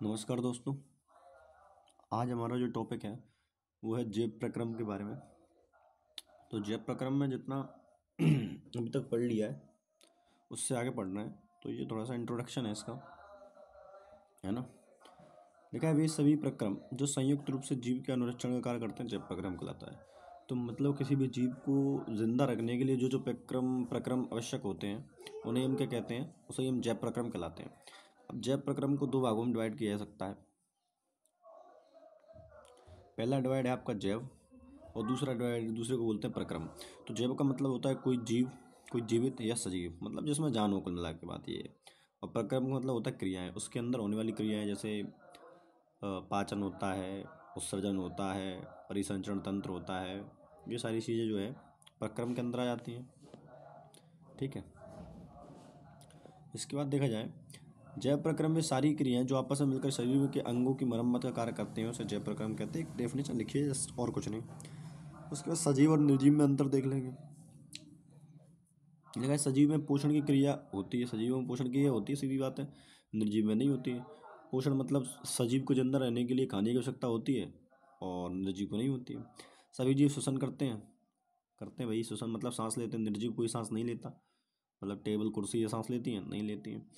नमस्कार दोस्तों। आज हमारा जो टॉपिक है वो है जैव प्रक्रम के बारे में। तो जैव प्रक्रम में जितना अभी तक पढ़ लिया है उससे आगे पढ़ना है। तो ये थोड़ा सा इंट्रोडक्शन है इसका, है ना। देखा है, वे सभी प्रक्रम जो संयुक्त रूप से जीव के अनुरक्षण का कार्य करते हैं जैव प्रक्रम कहलाता है। तो मतलब किसी भी जीव को जिंदा रखने के लिए जो जो प्रक्रम प्रक्रम आवश्यक होते हैं उन्हें हम क्या कहते हैं, उसे हम जैव प्रक्रम कहलाते हैं। अब जैव प्रक्रम को दो भागों में डिवाइड किया जा सकता है। पहला डिवाइड है आपका जैव और दूसरा डिवाइड दूसरे को बोलते हैं प्रक्रम। तो जैव का मतलब होता है कोई जीव, कोई जीवित या सजीव, मतलब जिसमें जान हो, कुल मिला के बात ये है। और प्रक्रम का मतलब होता है क्रियाएं, उसके अंदर होने वाली क्रियाएं, जैसे पाचन होता है, उत्सर्जन होता है, परिसंचरण तंत्र होता है। ये सारी चीज़ें जो है प्रक्रम के अंदर आ जाती हैं। ठीक है। इसके बाद देखा जाए जैव प्रक्रम में सारी क्रियाएं जो आपस में मिलकर शरीर के अंगों की मरम्मत का कार्य करते हैं उसे जैव प्रक्रम कहते हैं। एक डेफिनेशन लिखिए, और कुछ नहीं। उसके बाद सजीव और निर्जीव में अंतर देख लेंगे। देखा है, सजीव में पोषण की क्रिया होती है, सजीव में पोषण की क्रिया होती है, सीधी बात है। निर्जीव में नहीं होती है। पोषण मतलब सजीव को जिंदा रहने के लिए खाने की आवश्यकता होती है और निर्जीव को नहीं होती है। सभी जीव श्वसन करते हैं भाई। श्वसन मतलब सांस लेते हैं। निर्जीव कोई सांस नहीं लेता, मतलब टेबल कुर्सी ये सांस लेती हैं? नहीं लेती हैं।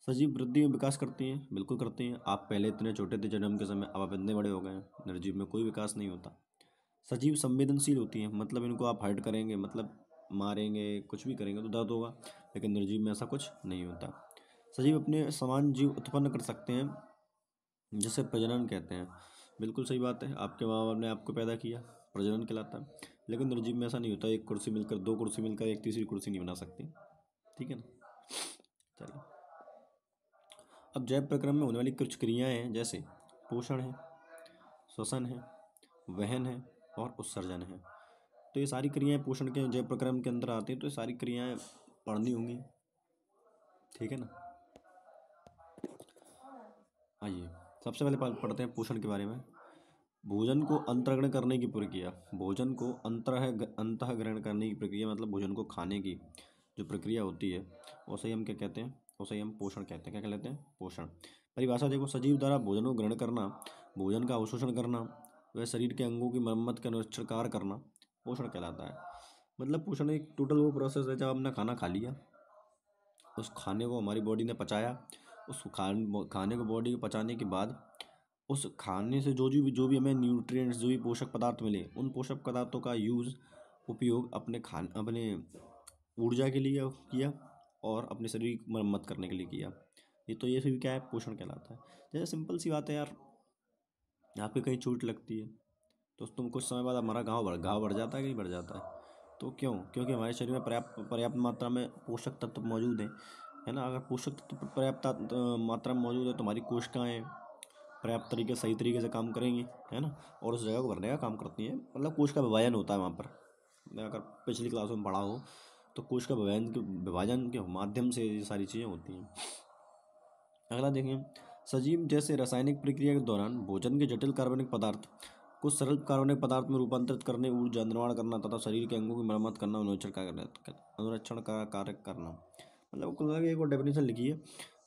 सजीव वृद्धि में विकास करती हैं, बिल्कुल करती हैं। आप पहले इतने छोटे थे जन्म के समय, अब आप इतने बड़े हो गए हैं। निर्जीव में कोई विकास नहीं होता। सजीव संवेदनशील होती हैं, मतलब इनको आप हर्ट करेंगे, मतलब मारेंगे, कुछ भी करेंगे तो दर्द होगा। लेकिन निर्जीव में ऐसा कुछ नहीं होता। सजीव अपने समान जीव उत्पन्न कर सकते हैं, जिसे प्रजनन कहते हैं। बिल्कुल सही बात है, आपके माँ बाप ने आपको पैदा किया, प्रजनन कहलाता है। लेकिन निर्जीव में ऐसा नहीं होता। एक कुर्सी मिलकर, दो कुर्सी मिलकर एक तीसरी कुर्सी नहीं बना सकती। ठीक है ना। चलिए, अब जैव प्रक्रम में होने वाली कुछ क्रियाएं हैं, जैसे पोषण है, श्वसन है, वहन है और उत्सर्जन है। तो ये सारी क्रियाएं पोषण के जैव प्रक्रम के अंदर आती हैं। तो ये सारी क्रियाएं पढ़नी होंगी। ठीक है ना। आइए, सबसे पहले पढ़ते हैं पोषण के बारे में। भोजन को अंतर्ग्रहण करने की प्रक्रिया, भोजन को अंतःग्रहण करने की प्रक्रिया मतलब भोजन को खाने की जो प्रक्रिया होती है उसे ही हम क्या कहते हैं, उसे ही हम पोषण कहते हैं। क्या कहते हैं? पोषण। परिभाषा देखो, सजीव द्वारा भोजन को ग्रहण करना, भोजन का अवशोषण करना, वह शरीर के अंगों की मरम्मत का अनुरक्षण कार्य करना पोषण कहलाता है। मतलब पोषण एक टोटल वो प्रोसेस है, जब हमने खाना खा लिया, उस खाने को हमारी बॉडी ने पचाया, उस खाने को बॉडी को पचाने के बाद उस खाने से जो भी हमें न्यूट्रिएंट्स, जो भी पोषक पदार्थ मिले, उन पोषक पदार्थों का उपयोग अपने ऊर्जा के लिए किया और अपने शरीर की मरम्मत करने के लिए किया। ये सभी क्या है? पोषण कहलाता है। जैसे सिंपल सी बात है यार, आपके कहीं चोट लगती है तो तुम कुछ समय बाद हमारा घाव बढ़ जाता है कि नहीं बढ़ जाता है? तो क्यों? क्योंकि हमारे शरीर में पर्याप्त मात्रा में पोषक तत्व मौजूद हैं, है ना। अगर पोषक तत्व पर्याप्त मात्रा में मौजूद है तो हमारी कोशिकाएं पर्याप्त तरीके सही तरीके से काम करेंगी, है ना, और उस जगह को भरने का काम करती हैं। मतलब कोश का विभाजन होता है वहाँ पर। अगर पिछली क्लासों में पढ़ा हो तो कोश का विभाजन के माध्यम से ये सारी चीज़ें होती हैं। अगला देखें, सजीव जैसे रासायनिक प्रक्रिया के दौरान भोजन के जटिल कार्बनिक पदार्थ कुछ सरल कार्बनिक पदार्थ में रूपांतरित करने, ऊर्जा निर्माण करना तथा शरीर के अंगों की मरम्मत करना, अनुरक्षण का कार्य करना। मतलब कुल मिला के एक और डेफिनेशन लिखी है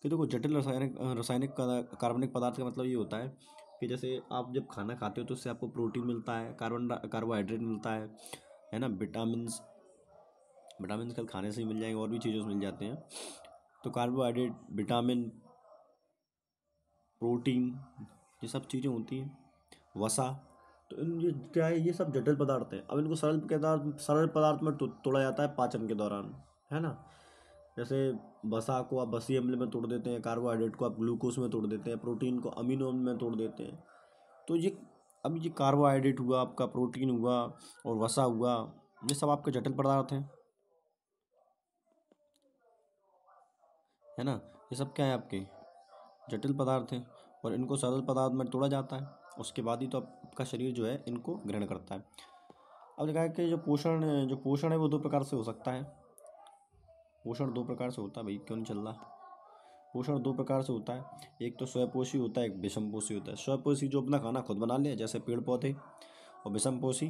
कि देखो, जटिल रासायनिक कार्बनिक पदार्थ का मतलब ये होता है कि जैसे आप जब खाना खाते हो तो उससे आपको प्रोटीन मिलता है, कार्बोहाइड्रेट मिलता है ना, विटामिन कल खाने से ही मिल जाएंगे, और भी चीज़ों से मिल जाते हैं। तो कार्बोहाइड्रेट, विटामिन, प्रोटीन, ये सब चीज़ें होती हैं, वसा। तो ये क्या है? ये सब जटिल पदार्थ हैं। अब इनको सरल पदार्थ में तोड़ा जाता है पाचन के दौरान, है ना। जैसे वसा को आप वसीय अम्ल में तोड़ देते हैं, कार्बोहाइड्रेट को आप ग्लूकोज में तोड़ देते हैं, प्रोटीन को अमीनो अम्ल में तोड़ देते हैं। तो ये कार्बोहाइड्रेट हुआ आपका, प्रोटीन हुआ और वसा हुआ, ये सब आपके जटिल पदार्थ हैं, है ना। ये सब क्या है? आपके जटिल पदार्थ हैं और इनको सरल पदार्थ में तोड़ा जाता है। उसके बाद ही तो आपका शरीर जो है इनको ग्रहण करता है। अब देखा है कि जो पोषण है वो दो प्रकार से हो सकता है। पोषण दो प्रकार से होता है भाई, क्यों नहीं चल रहा? पोषण दो प्रकार से होता है, एक तो स्वयपोषी होता है, एक विषमपोषी होता है। स्वयपोषी जो अपना खाना खुद बना ले, जैसे पेड़ पौधे, और विषमपोषी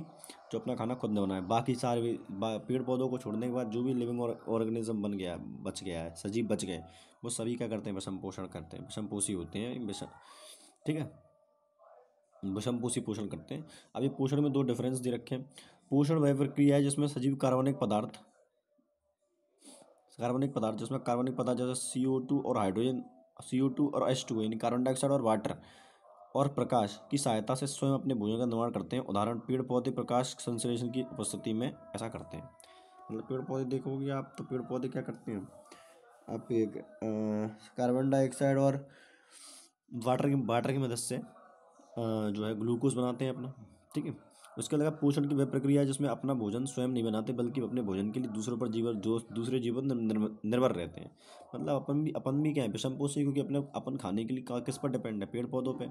जो अपना खाना खुद ने बनाए। बाकी सारे पेड़ पौधों को छोड़ने के बाद जो भी लिविंग ऑर्गेनिज्म बन गया, बच गया है, सजीव बच गए, वो सभी क्या करते हैं, विषम पोषण करते हैं, विषमपोषी होते हैं विषम, ठीक है, विषमपोषी पोषण करते हैं। अब ये पोषण में दो डिफरेंस दे रखे हैं। पोषण वह प्रक्रिया है जिसमें सजीव कार्बनिक पदार्थ जिसमें कार्बनिक पदार्थ जैसे CO2 और हाइड्रोजन, CO2 और H2 यानी कार्बन डाइऑक्साइड और वाटर और प्रकाश की सहायता से स्वयं अपने भोजन का निर्माण करते हैं। उदाहरण पेड़ पौधे प्रकाश संश्लेषण की उपस्थिति में ऐसा करते हैं। मतलब पेड़ पौधे देखोगे आप तो पेड़ पौधे क्या करते हैं, आप एक कार्बन डाइऑक्साइड और वाटर की मदद से जो है ग्लूकोज बनाते हैं अपना, ठीक है। उसके अलावा पोषण की वह प्रक्रिया है जिसमें अपना भोजन स्वयं नहीं बनाते बल्कि अपने भोजन के लिए दूसरों पर दूसरे जीवन निर्भर रहते हैं। मतलब अपन भी क्या है, विषमपोषी, क्योंकि अपने अपन खाने के लिए किस पर डिपेंड है, पेड़ पौधों पे।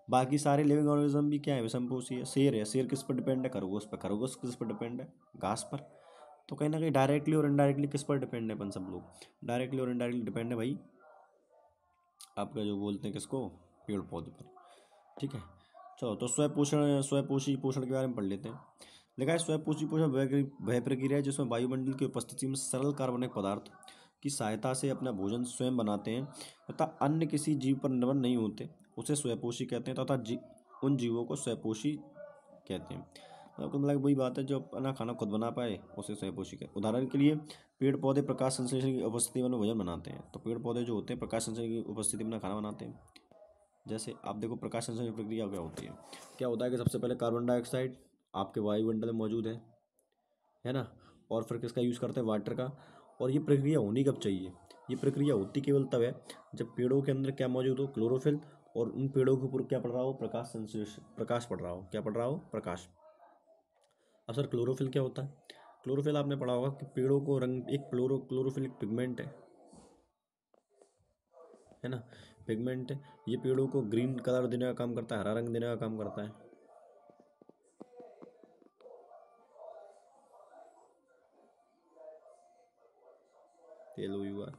बाकी सारे लिविंग ऑर्गेनिज्म भी क्या है, विषमपोषी है। शेर किस पर डिपेंड है, खरगोश पर। खरगोश किस पर डिपेंड है, घास पर। तो कहीं ना कहीं डायरेक्टली और इनडायरेक्टली किस पर डिपेंड है अपन सब लोग, डायरेक्टली और इनडायरेक्टली डिपेंड है भाई आपका जो बोलते हैं किसको, पेड़ पौधे पर, ठीक है। चलो तो स्वपोषी पोषण के बारे में पढ़ लेते हैं। लिखा है स्वपोषी पोषण वह प्रक्रिया है जिसमें वायुमंडल की उपस्थिति में सरल कार्बनिक पदार्थ की सहायता से अपना भोजन स्वयं बनाते हैं तथा अन्य किसी जीव पर निर्भर नहीं होते, उसे स्वपोषी कहते हैं। तथा उन जीवों को स्वपोषी कहते हैं। मतलब वही बात है, जो अपना खाना खुद बना पाए उसे स्वपोषी कहते हैं। उदाहरण के लिए पेड़ पौधे प्रकाश संश्लेषण की उपस्थिति में भोजन बनाते हैं। तो पेड़ पौधे जो होते हैं प्रकाश संश्लेषण की उपस्थिति में खाना बनाते हैं। जैसे आप देखो प्रकाश संश्लेषण की प्रक्रिया क्या होती है, क्या होता है कि सबसे पहले कार्बन डाइऑक्साइड आपके वायुमंडल में मौजूद है ना, और फिर किसका यूज़ करते हैं, वाटर का। और ये प्रक्रिया होनी कब चाहिए, ये प्रक्रिया होती केवल तब है जब पेड़ों के अंदर क्या मौजूद हो, क्लोरोफिल, और उन पेड़ों के ऊपर क्या पड़ रहा हो, प्रकाश पड़ रहा हो। क्या पड़ रहा हो, प्रकाश। अब सर क्लोरोफिल क्या होता है, क्लोरोफिल आपने पढ़ा होगा कि पेड़ों को रंग, एक क्लोरोफिल एक पिगमेंट है ना, पिगमेंट है। ये पेड़ों को ग्रीन कलर देने का काम करता है, हरा रंग देने का काम करता है। येलो यू आर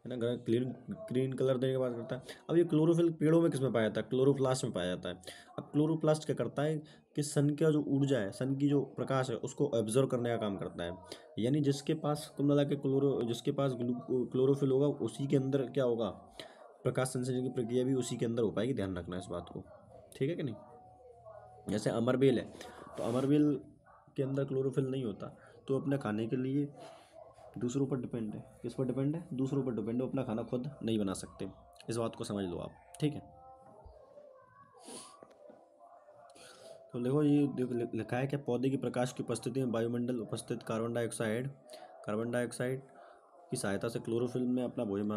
है ना, ग्रीन कलर देने के बाद करता है। अब ये क्लोरोफिल पेड़ों में किस में पाया जाता है, क्लोरोप्लास्ट में पाया जाता है। अब क्लोरोप्लास्ट क्या करता है कि सन का जो ऊर्जा है, सन की जो प्रकाश है, उसको ऑब्जर्व करने का काम करता है। यानी जिसके पास कुल मिला के जिसके पास क्लोरोफिल होगा उसी के अंदर क्या होगा, प्रकाश संश्लेषण की प्रक्रिया भी उसी के अंदर हो पाएगी। ध्यान रखना इस बात को, ठीक है कि नहीं। जैसे अमरबेल है, तो अमरबेल के अंदर क्लोरोफिल नहीं होता, तो अपने खाने के लिए दूसरों पर डिपेंड है। किस पर डिपेंड है, दूसरों पर डिपेंड है, अपना खाना खुद नहीं बना सकते। इस बात को समझ लो आप, ठीक है। तो देखो ये लिखा है कि पौधे की प्रकाश की उपस्थिति में वायुमंडल उपस्थित कार्बन डाइऑक्साइड की सहायता से क्लोरोफिल में अपना भोजन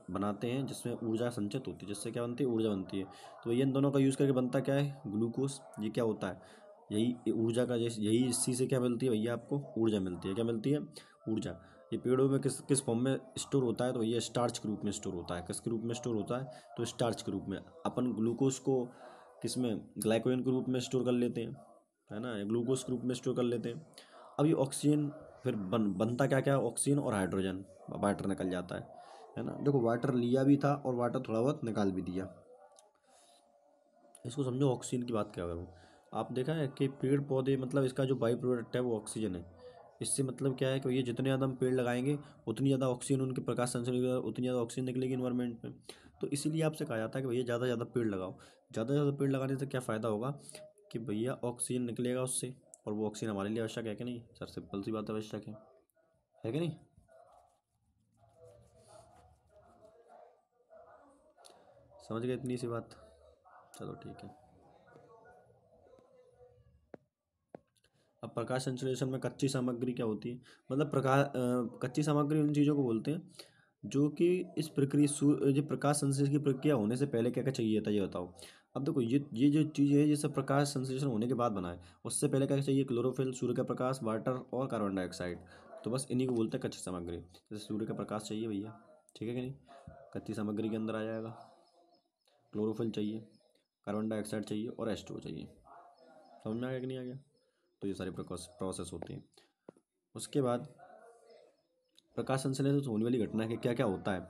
बनाते हैं, जिसमें ऊर्जा संचित होती है। जिससे क्या बनती है, ऊर्जा बनती है। तो ये इन दोनों का यूज़ करके बनता क्या है, ग्लूकोज। ये क्या होता है, यही ऊर्जा का, जैसे यही इसी से क्या मिलती है भैया, आपको ऊर्जा मिलती है। क्या मिलती है, ऊर्जा। ये पेड़ों में किस किस फॉर्म में स्टोर होता है, तो ये स्टार्च के रूप में स्टोर होता है। किसके रूप में स्टोर होता है, तो स्टार्च के रूप में। अपन ग्लूकोज को किस में, ग्लाइकोजन के रूप में स्टोर कर लेते हैं, है ना, ग्लूकोज के रूप में स्टोर कर लेते हैं। अब ये ऑक्सीजन फिर बनता क्या क्या, ऑक्सीजन और हाइड्रोजन, वाटर निकल जाता है ना। देखो वाटर लिया भी था और वाटर थोड़ा बहुत निकाल भी दिया। इसको समझो, ऑक्सीजन की बात क्या करूँ। आप देखा है कि पेड़ पौधे, मतलब इसका जो बाई प्रोडक्ट है वो ऑक्सीजन है। इससे मतलब क्या है कि ये जितने ज़्यादा हम पेड़ लगाएंगे उतनी ज़्यादा ऑक्सीजन, उनके प्रकाश संश्लेषण उतनी ज़्यादा ऑक्सीजन निकलेगी इन्वायरमेंट में। तो इसीलिए आपसे कहा जाता है कि भैया ज़्यादा से ज़्यादा पेड़ लगाओ। ज़्यादा से ज़्यादा पेड़ लगाने से क्या फ़ायदा होगा कि भैया ऑक्सीजन निकलेगा उससे, और वो ऑक्सीजन हमारे लिए आवश्यक है कि नहीं सर, सिंपल सी बात है, आवश्यक है कि नहीं। समझ गए इतनी सी बात, चलो ठीक है। अब प्रकाश संश्लेषण में कच्ची सामग्री क्या होती है, मतलब कच्ची सामग्री उन चीज़ों को बोलते हैं जो कि इस प्रक्रिया, जो प्रकाश संश्लेषण की प्रक्रिया होने से पहले क्या क्या चाहिए था, ये बताओ। अब देखो ये जो चीज़ है, ये सब प्रकाश संश्लेषण होने के बाद बना है। उससे पहले क्या चाहिए, क्लोरोफिल, सूर्य का प्रकाश, वाटर और कार्बन डाइऑक्साइड। तो बस इन्हीं को बोलते हैं कच्ची सामग्री। जैसे सूर्य का प्रकाश चाहिए भैया, ठीक है कि नहीं, कच्ची सामग्री के अंदर आ जाएगा। क्लोरोफिल चाहिए, कार्बन डाइऑक्साइड चाहिए और H2O चाहिए। समझ में आ गया कि नहीं आ गया। तो ये सारे प्रोसेस होते हैं। उसके बाद प्रकाश संश्लेषण से होने वाली घटना के क्या क्या होता है।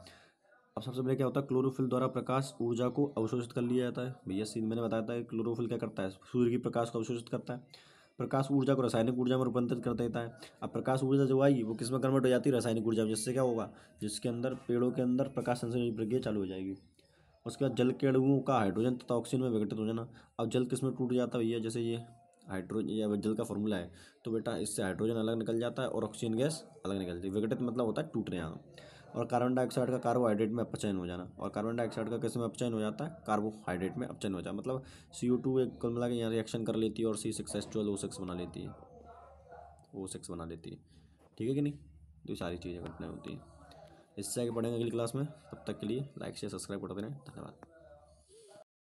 अब सबसे पहले क्या होता है, क्लोरोफिल द्वारा प्रकाश ऊर्जा को अवशोषित कर लिया जाता है। भैया सीन मैंने बताया था कि क्लोरोफिल क्या करता है, सूर्य की प्रकाश को अवशोषित करता है, प्रकाश ऊर्जा को रासायनिक ऊर्जा में रूपांतरित कर देता है। अब प्रकाश ऊर्जा जो आई वो किस में कन्वर्ट हो जाती है, रासायनिक ऊर्जा में, जिससे क्या होगा, जिसके अंदर पेड़ों के अंदर प्रकाश संश्लेषण की प्रक्रिया चालू हो जाएगी। उसके बाद जल के अणुओं का हाइड्रोजन तथा ऑक्सीजन में विघटित हो जाना। अब जल किस में टूट जाता है भैया, जैसे ये हाइड्रोजन या जल का फॉर्मूला है, तो बेटा इससे हाइड्रोजन अलग निकल जाता है और ऑक्सीजन गैस अलग निकल जाती है। विघटित मतलब होता है टूटने यहाँ। और कार्बन डाइऑक्साइड का कार्बोहाइड्रेट में अपचयन हो जाना। और कार्बन डाइऑक्साइड का किस में अपचयन हो जाता है, कार्बोहाइड्रेट में अपचयन हो जाता है। मतलब CO2 एक कुल मिला के यहाँ रिएक्शन कर लेती है और C6H12O6 बना लेती है, O6 बना लेती है। ठीक है कि नहीं। तो ये सारी चीज़ें घटनाएं होती हैं। इससे आगे पढ़ेंगे अगली क्लास में। तब तक के लिए लाइक शेयर सब्सक्राइब करते रहें। धन्यवाद।